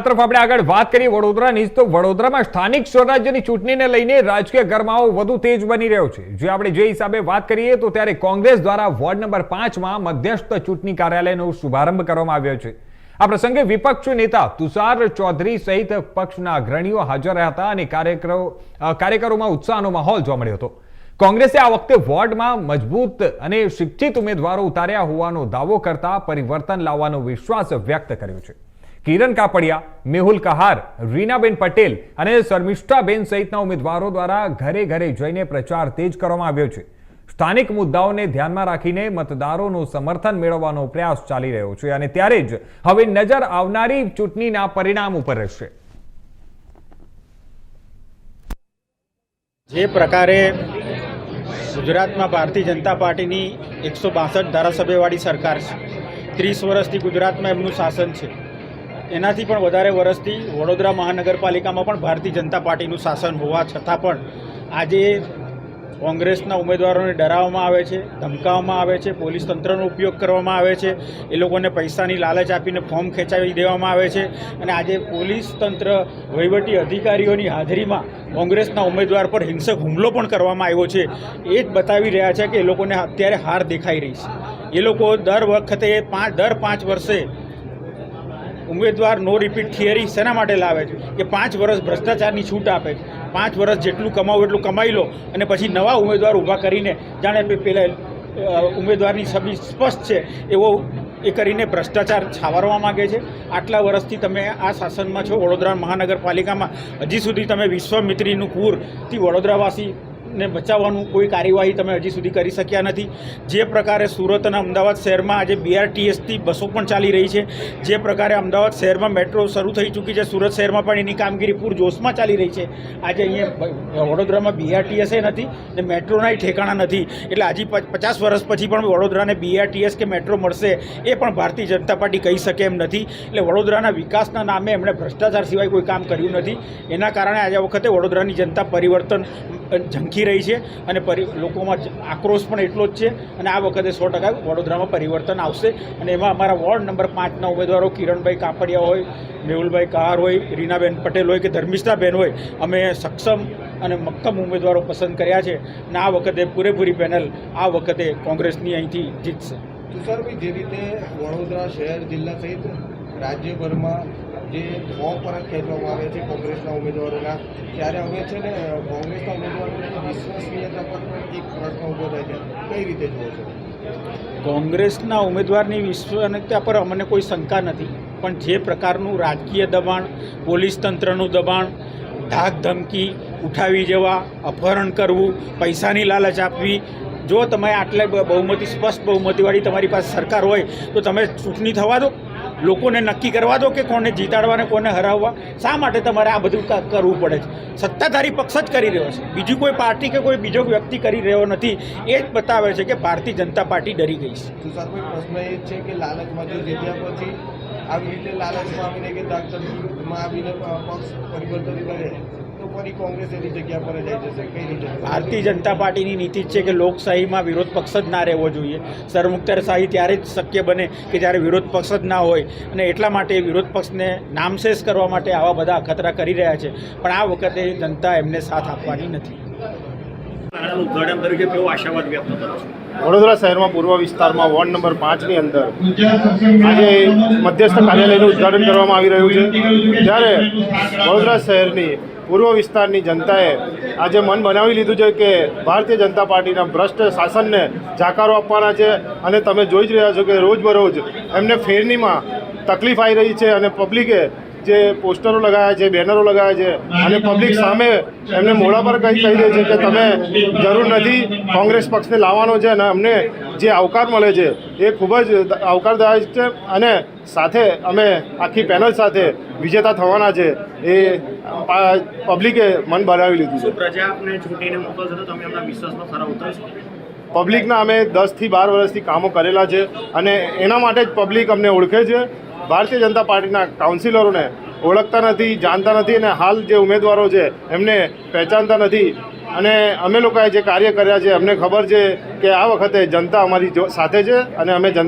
તરફ આપણે આગળ વાત કરીએ વડોદરાની, તો વડોદરામાં સ્થાનિક સ્વરાજ્યની ચૂંટણીને લઈને રાજકીય ગરમાવો વધુ તેજ બની રહ્યો છે। જો આપણે જે હિસાબે વાત કરીએ તો ત્યારે કોંગ્રેસ દ્વારા વોર્ડ નંબર 5 માં મધ્યસ્થ ચૂંટણી કાર્યાલયનો શુભારંભ કરવામાં આવ્યો છે। આ પ્રસંગે વિપક્ષ નેતા તુષાર ચૌધરી સહિત પક્ષના અગ્રણીઓ હાજર રહ્યા હતા અને કાર્યકરોમાં ઉત્સાહનો માહોલ જોવા મળ્યો હતો। કોંગ્રેસે આ વખતે વોર્ડમાં મજબૂત અને શિક્ષિત ઉમેદવારો ઉતાર્યા હોવાનો દાવો કરતા પરિવર્તન લાવવાનો વિશ્વાસ વ્યક્ત કર્યો છે। કિરણ કાપડિયા, મેહુલ કહાર, રીનાબેન પટેલ અને શર્મિષ્ઠાબેન સહિતના ઉમેદવારો દ્વારા ઘરે ઘરે જઈને પ્રચાર તેજ કરવામાં આવ્યો છે। સ્થાનિક મુદ્દાઓને ધ્યાનમાં રાખીને મતદારોનું સમર્થન મેળવવાનો પ્રયાસ ચાલી રહ્યો છે અને ત્યારે જ હવે નજર આવનારી ચૂંટણીના પરિણામ ઉપર રહેશે। જે પ્રકારે ગુજરાતમાં ભારતીય જનતા પાર્ટીની 162 ધારાસભ્યવાળી સરકાર છે, 30 વર્ષથી ગુજરાતમાં એમનું શાસન છે, એનાથી પણ વધારે વર્ષથી વડોદરા મહાનગરપાલિકામાં પણ ભારતીય જનતા પાર્ટીનું શાસન હોવા છતાં પણ આજે કોંગ્રેસના ઉમેદવારોને ડરાવવામાં આવે છે, ધમકાવવામાં આવે છે, પોલીસ તંત્રનો ઉપયોગ કરવામાં આવે છે, એ લોકોને પૈસાની લાલચ આપીને ફોર્મ ખેંચાવી દેવામાં આવે છે અને આજે પોલીસ તંત્ર વહીવટી અધિકારીઓની હાજરીમાં કોંગ્રેસના ઉમેદવાર પર હિંસક હુમલો પણ કરવામાં આવ્યો છે। એ જ બતાવી રહ્યા છે કે એ લોકોને અત્યારે હાર દેખાઈ રહી છે। એ લોકો દર વખતે દર 5 વર્ષે ઉમેદવાર નો રિપીટ થિયરી શેના માટે લાવે છે કે 5 વર્ષ ભ્રષ્ટાચારની છૂટ આપે છે, 5 વર્ષ જેટલું કમાવો એટલું કમાઈ લો અને પછી નવા ઉમેદવાર ઊભા કરીને જાણે પેલા ઉમેદવારની છબી સ્પષ્ટ છે એવો એ કરીને ભ્રષ્ટાચાર છાવરવા માગે છે। આટલા વર્ષથી તમે આ શાસનમાં છો, વડોદરા મહાનગરપાલિકામાં હજી સુધી તમે વિશ્વામિત્રીનું પૂરથી વડોદરાવાસી ને બચાવવાનું કોઈ કાર્યવાહી તમે હજી સુધી કરી શક્યા નથી। જે પ્રકારે સુરત અને અમદાવાદ શહેરમાં આજે BRTSથી બસો પણ ચાલી રહી છે, જે પ્રકારે અમદાવાદ શહેરમાં મેટ્રો શરૂ થઈ ચૂકી છે, સુરત શહેરમાં પણ એની કામગીરી પૂરજોશમાં ચાલી રહી છે। આજે અહીંયા વડોદરામાં BRTS નથી ને મેટ્રોના ઠેકાણા નથી, એટલે હજી 50 વર્ષ પછી પણ વડોદરાને BRTS કે મેટ્રો મળશે એ પણ ભારતીય જનતા પાર્ટી કહી શકે એમ નથી। એટલે વડોદરાના વિકાસના નામે એમણે ભ્રષ્ટાચાર સિવાય કોઈ કામ કર્યું નથી, એના કારણે આજે વખતે વડોદરાની જનતા પરિવર્તન ઝંખી રહી છે અને લોકોમાં આક્રોશ પણ એટલો જ છે અને આ વખતે 100% વડોદરામાં પરિવર્તન આવશે। અને એમાં અમારા વોર્ડ નંબર 5ના ઉમેદવારો કિરણભાઈ કાપડિયા હોય, મેહુલભાઈ કહાર હોય, રીનાબેન પટેલ હોય કે ધર્મિષ્ઠાબેન હોય, અમે સક્ષમ અને મક્કમ ઉમેદવારો પસંદ કર્યા છે અને આ વખતે પૂરેપૂરી પેનલ આ વખતે કોંગ્રેસની અહીંથી જીતશે। તુષારભાઈ, જે રીતે વડોદરા શહેર, જિલ્લા સહિત રાજ્યભરમાં જે ફોર્મ પરત ખેંચવામાં આવે છે કોંગ્રેસના ઉમેદવારોના, ત્યારે હવે છે ને કોંગ્રેસના ઉમેદવારોની વિશ્વસનીયતા પર એક પ્રશ્ન ઊભો થાય છે, કઈ રીતે જુઓ છો? કોંગ્રેસના ઉમેદવારની વિશ્વસનીયતા પર અમને કોઈ શંકા નથી, પણ જે પ્રકારનું રાજકીય દબાણ, પોલીસ તંત્રનું દબાણ, ધાક ધમકી ઉઠાવી જવા, અપહરણ કરવું, પૈસાની લાલચ આપવી, જો તમે આટલે બહુમતી સ્પષ્ટ બહુમતીવાળી તમારી પાસે સરકાર હોય તો તમે ચૂંટણી થવા દો, લોકોને નક્કી કરવા દો કે કોને જીતાડવા ને કોને હરાવવા। શા માટે તમારે આ બધું કરવું પડે છે? સત્તાધારી પક્ષ જ કરી રહ્યો છે, બીજી કોઈ પાર્ટી કે કોઈ બીજો વ્યક્તિ કરી રહ્યો નથી। એ જ બતાવે છે કે ભારતીય જનતા પાર્ટી ડરી ગઈ છે। તુષારભાઈ, પ્રશ્ન એ છે કે લાલચમાં જો જીત્યા પછી આવી રીતે લાલચમાં આવીને કે દાખલામાં આવીને પક્ષ પરિવર્તન કરે તો ફરી કોંગ્રેસ એની જગ્યા પર જઈ જશે, કઈ રીતે? ભારતીય જનતા પાર્ટીની નીતિ છે કે લોકશાહીમાં વિરોધ પક્ષ જ ના રહેવો જોઈએ। સરમુખત્યારશાહી ત્યારે જ શક્ય બને કે જ્યારે વિરોધ પક્ષ જ ના હોય અને એટલા માટે વિરોધ પક્ષને નામશેષ કરવા માટે આવા બધા અખતરા કરી રહ્યા છે, પણ આ વખતે જનતા એમને સાથ આપવાની નથી। વડોદરા શહેરમાં પૂર્વ વિસ્તારમાં વોર્ડ નંબર 5ની અંદર આજે મધ્યસ્થ કાર્યાલયનું ઉદ્ઘાટન કરવામાં આવી રહ્યું છે, જ્યારે વડોદરા શહેરની પૂર્વ વિસ્તારની જનતાએ આજે મન બનાવી લીધું છે કે ભારતીય જનતા પાર્ટીના ભ્રષ્ટ શાસનને જાકારો આપવાના છે અને તમે જોઈ જ રહ્યા છો કે રોજબરોજ એમને ફેરનીમાં તકલીફ આવી રહી છે અને પબ્લિકે જે પોસ્ટરો લગાવ્યા છે, બેનરો લગાવ્યા છે અને પબ્લિક સામે એમને મોઢા પર કહી દે છે કે તમે જરૂર નથી કોંગ્રેસ પક્ષને લાવવાનો છે અને અમને જે આવકાર મળે છે એ ખૂબ જ આવકારદાયક છે અને સાથે અમે આખી પેનલ સાથે વિજેતા થવાના છે, એ પબ્લિકે મન બનાવી લીધું છે। પબ્લિકના અમે 10 થી 12 વર્ષથી કામો કરેલા છે અને એના માટે જ પબ્લિક અમને ઓળખે છે। ભારતીય જનતા પાર્ટીના કાઉન્સિલરોને ઓળખતા નથી, જાણતા નથી અને હાલ જે ઉમેદવારો છે એમને પહેચાનતા નથી અને અમે લોકોએ જે કાર્ય કર્યા છે અમને ખબર છે કે આ વખતે જનતા અમારી સાથે છે અને અમે